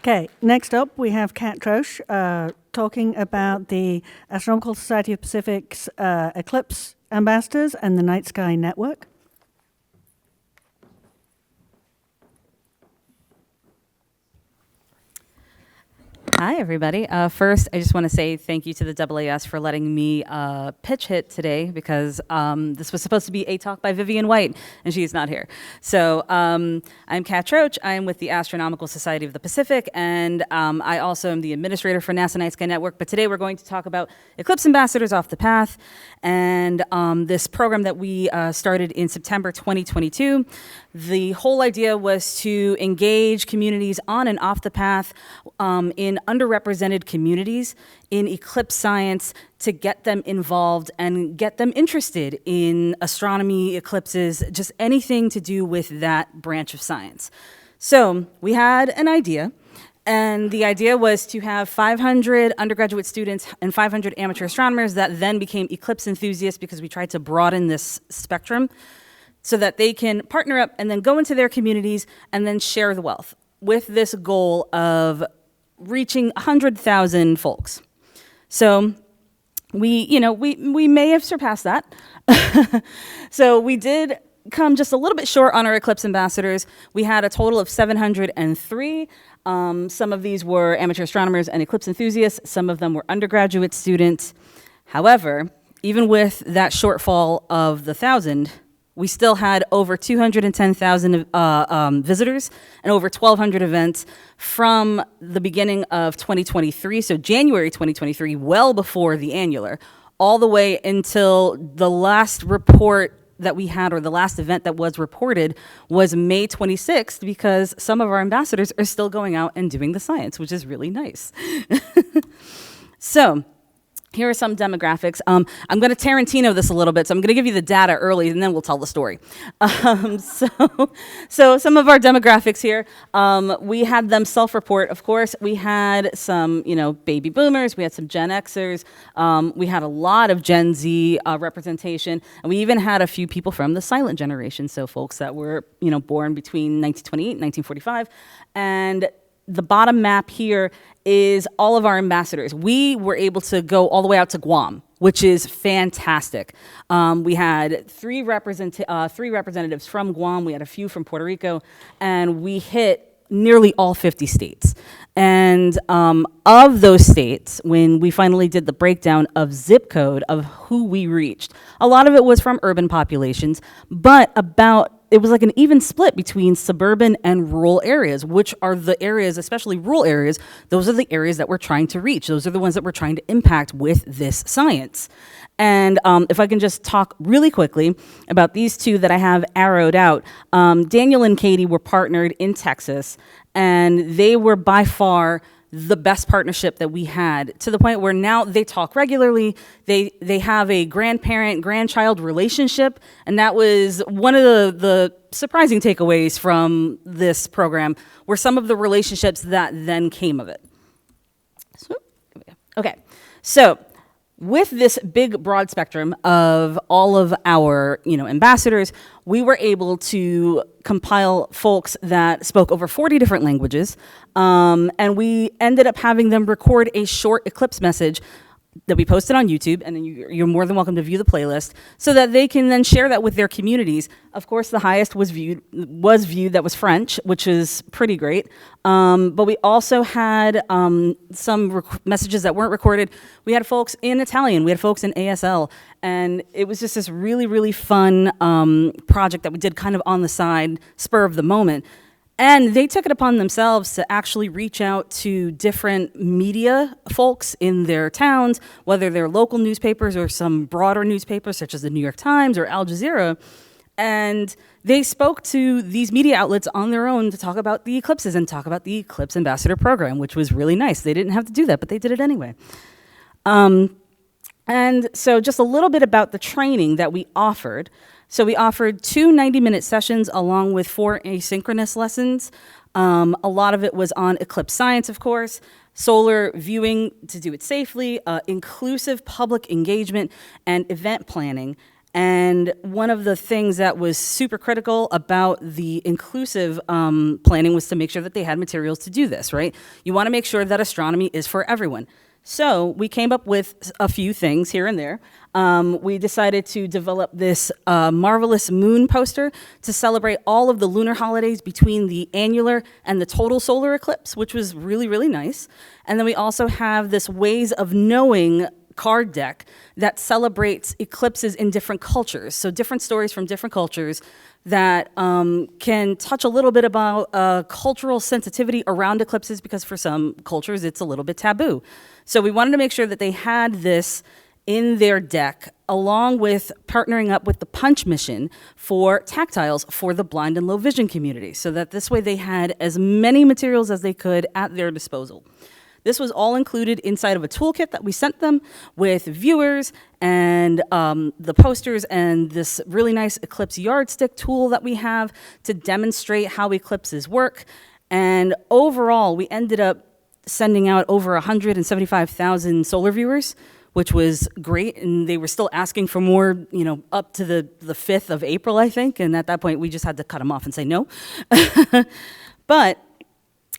Okay, next up we have Kat Troche talking about the Astronomical Society of Pacific's Eclipse Ambassadors and the Night Sky Network. Hi, everybody. First, I just want to say thank you to the AAS for letting me pitch hit today because this was supposed to be a talk by Vivian White, and she's not here. So I'm Kat Troche. I'm with the Astronomical Society of the Pacific, and I also am the administrator for NASA Night Sky Network. But today we're going to talk about Eclipse Ambassadors Off the Path and this program that we started in September 2022. The whole idea was to engage communities on and off the path in underrepresented communities in eclipse science to get them involved and get them interested in astronomy, eclipses, just anything to do with that branch of science. So we had an idea, and the idea was to have 500 undergraduate students and 500 amateur astronomers that then became eclipse enthusiasts because we tried to broaden this spectrum so that they can partner up and then go into their communities and then share the wealth with this goal of reaching 100,000 folks. So we may have surpassed that. So we did come just a little bit short on our Eclipse ambassadors. We had a total of 703. Some of these were amateur astronomers and eclipse enthusiasts. Some of them were undergraduate students. However, even with that shortfall of the 1,000, we still had over 210,000 visitors and over 1,200 events from the beginning of 2023, so January 2023, well before the annular, all the way until the last report that we had, or the last event that was reported, was May 26th, because some of our ambassadors are still going out and doing the science, which is really nice. So, here are some demographics. I'm going to Tarantino this a little bit, so I'm going to give you the data early, and then we'll tell the story. So some of our demographics here, we had them self-report. Of course, we had some, baby boomers. We had some Gen Xers. We had a lot of Gen Z representation, and we even had a few people from the silent generation, so folks that were, born between 1928 and 1945, and the bottom map here is all of our ambassadors. We were able to go all the way out to Guam, which is fantastic. We had three representatives from Guam. We had a few from Puerto Rico, and we hit nearly all 50 states. And of those states, when we finally did the breakdown of zip code of who we reached, a lot of it was from urban populations, but it was like an even split between suburban and rural areas, which are the areas, especially rural areas, those are the areas that we're trying to reach. Those are the ones that we're trying to impact with this science. And if I can just talk really quickly about these two that I have arrowed out. Daniel and Katie were partnered in Texas, and they were by far the best partnership that we had, to the point where now they talk regularly. They have a grandparent-grandchild relationship, and that was one of the surprising takeaways from this program, were some of the relationships that then came of it. So with this big broad spectrum of all of our ambassadors, we were able to compile folks that spoke over 40 different languages, and we ended up having them record a short eclipse message that we posted on YouTube, and then you're more than welcome to view the playlist, so that they can then share that with their communities. Of course, the highest was viewed that was French, which is pretty great. But we also had some messages that weren't recorded. We had folks in Italian, we had folks in ASL, and it was just this really, really fun project that we did kind of on the side, spur of the moment. And they took it upon themselves to actually reach out to different media folks in their towns, whether they're local newspapers or some broader newspapers such as the New York Times or Al Jazeera. And they spoke to these media outlets on their own to talk about the eclipses and talk about the Eclipse Ambassador program, which was really nice. They didn't have to do that, but they did it anyway. And so just a little bit about the training that we offered. So we offered 2 90-minute sessions along with 4 asynchronous lessons. A lot of it was on eclipse science, of course, solar viewing to do it safely, inclusive public engagement, and event planning. And one of the things that was super critical about the inclusive planning was to make sure that they had materials to do this, right? You want to make sure that astronomy is for everyone. So we came up with a few things here and there. We decided to develop this marvelous moon poster to celebrate all of the lunar holidays between the annular and the total solar eclipse, which was really, really nice. And then we also have this Ways of Knowing card deck that celebrates eclipses in different cultures. So different stories from different cultures that can touch a little bit about cultural sensitivity around eclipses, because for some cultures it's a little bit taboo. So we wanted to make sure that they had this in their deck, along with partnering up with the Punch mission for tactiles for the blind and low vision community, so that this way they had as many materials as they could at their disposal. This was all included inside of a toolkit that we sent them with viewers and the posters and this really nice eclipse yardstick tool that we have to demonstrate how eclipses work. And overall, we ended up sending out over 175,000 solar viewers, which was great. And they were still asking for more, up to the 5th of April, I think. And at that point, we just had to cut them off and say no. But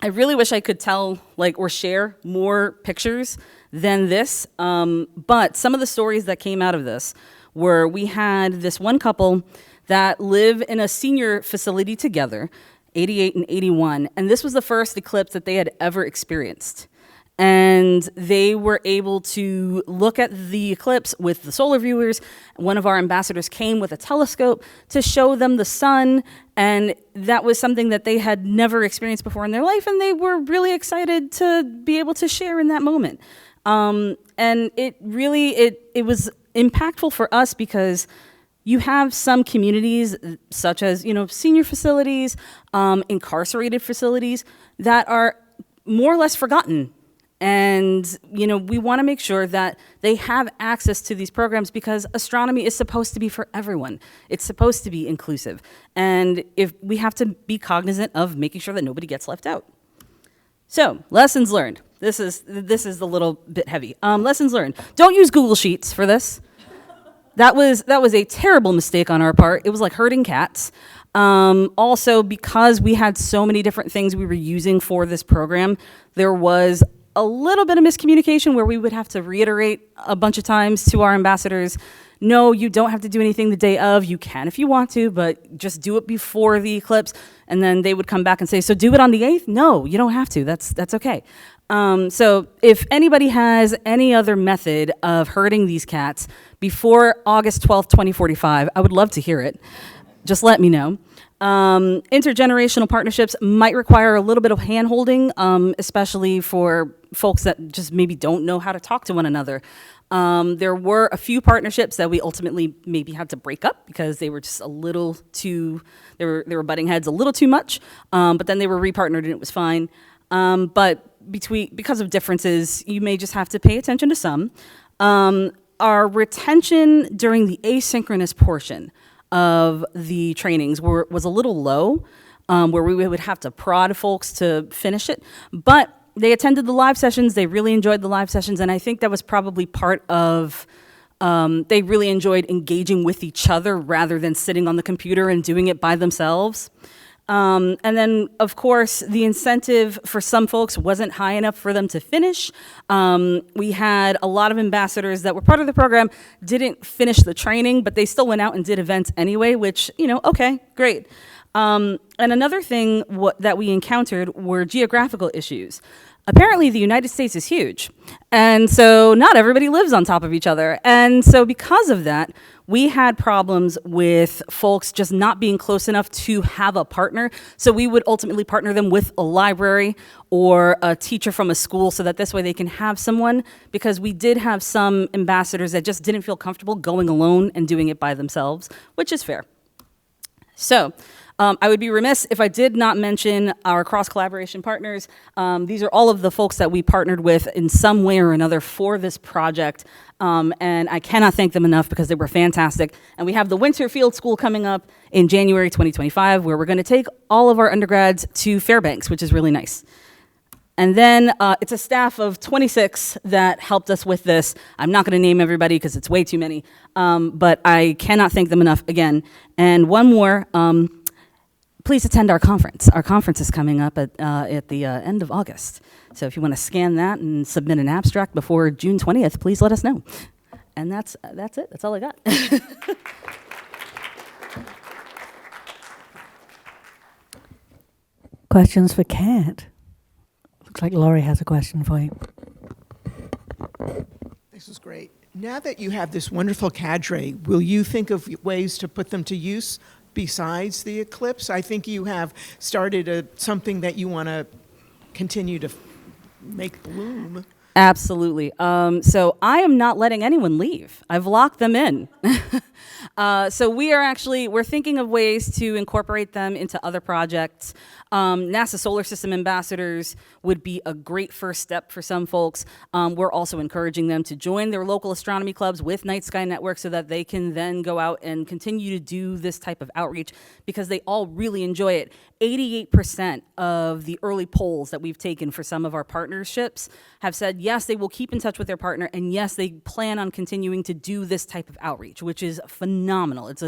I really wish I could tell, or share more pictures than this. But some of the stories that came out of this were, we had this one couple that live in a senior facility together, 88 and 81, and this was the first eclipse that they had ever experienced. And they were able to look at the eclipse with the solar viewers. One of our ambassadors came with a telescope to show them the sun, and that was something that they had never experienced before in their life, and they were really excited to be able to share in that moment. And it really, it was impactful for us, because you have some communities, such as, senior facilities, incarcerated facilities, that are more or less forgotten. And, we want to make sure that they have access to these programs, because astronomy is supposed to be for everyone. It's supposed to be inclusive. And if we have to be cognizant of making sure that nobody gets left out. So, lessons learned. This is a little bit heavy. Lessons learned. Don't use Google Sheets for this. That was a terrible mistake on our part. It was like herding cats. Also, because we had so many different things we were using for this program, there was a little bit of miscommunication where we would have to reiterate a bunch of times to our ambassadors, no, you don't have to do anything the day of. You can if you want to, but just do it before the eclipse. And then they would come back and say, so do it on the 8th? No, you don't have to. That's okay. So if anybody has any other method of herding these cats before August 12th, 2045, I would love to hear it. Just let me know. Intergenerational partnerships might require a little bit of hand-holding, especially for folks that just maybe don't know how to talk to one another. There were a few partnerships that we ultimately maybe had to break up because they were just a little too, they were butting heads a little too much, but then they were repartnered and it was fine. But because of differences, you may just have to pay attention to some. Our retention during the asynchronous portion of the trainings was a little low, where we would have to prod folks to finish it. But they attended the live sessions. They really enjoyed the live sessions. And I think that was probably part of, they really enjoyed engaging with each other rather than sitting on the computer and doing it by themselves. And then, of course, the incentive for some folks wasn't high enough for them to finish. We had a lot of ambassadors that were part of the program, didn't finish the training, but they still went out and did events anyway, which, okay, great. And another thing that we encountered were geographical issues. Apparently, the United States is huge, and so not everybody lives on top of each other. And so because of that, we had problems with folks just not being close enough to have a partner. So we would ultimately partner them with a library or a teacher from a school so that this way they can have someone, because we did have some ambassadors that just didn't feel comfortable going alone and doing it by themselves, which is fair. So I would be remiss if I did not mention our cross-collaboration partners. These are all of the folks that we partnered with in some way or another for this project, and I cannot thank them enough because they were fantastic. And we have the Winter Field School coming up in January 2025, where we're going to take all of our undergrads to Fairbanks, which is really nice. And then it's a staff of 26 that helped us with this. I'm not going to name everybody because it's way too many, but I cannot thank them enough again. And one more, please attend our conference. Our conference is coming up at the end of August. So if you want to scan that and submit an abstract before June 20th, please let us know. And that's it. That's all I got. Questions for Kat? Looks like Laurie has a question for you. This is great. Now that you have this wonderful cadre, will you think of ways to put them to use besides the Eclipse? I think you have started something that you want to continue to make bloom. Absolutely. So I am not letting anyone leave. I've locked them in. So we're thinking of ways to incorporate them into other projects. NASA Solar System Ambassadors would be a great first step for some folks. We're also encouraging them to join their local astronomy clubs with Night Sky Network so that they can then go out and continue to do this type of outreach because they all really enjoy it. 88% of the early polls that we've taken for some of our partnerships have said, yes, they will keep in touch with their partner, and yes, they plan on continuing to do this type of outreach, which is phenomenal. It's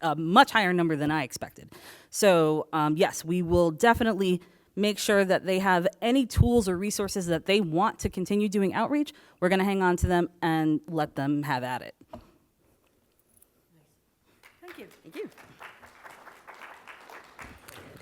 a much higher number than I expected. So yes, we will definitely make sure that they have any tools or resources that they want to continue doing outreach. We're going to hang on to them and let them have at it. Thank you. Thank you.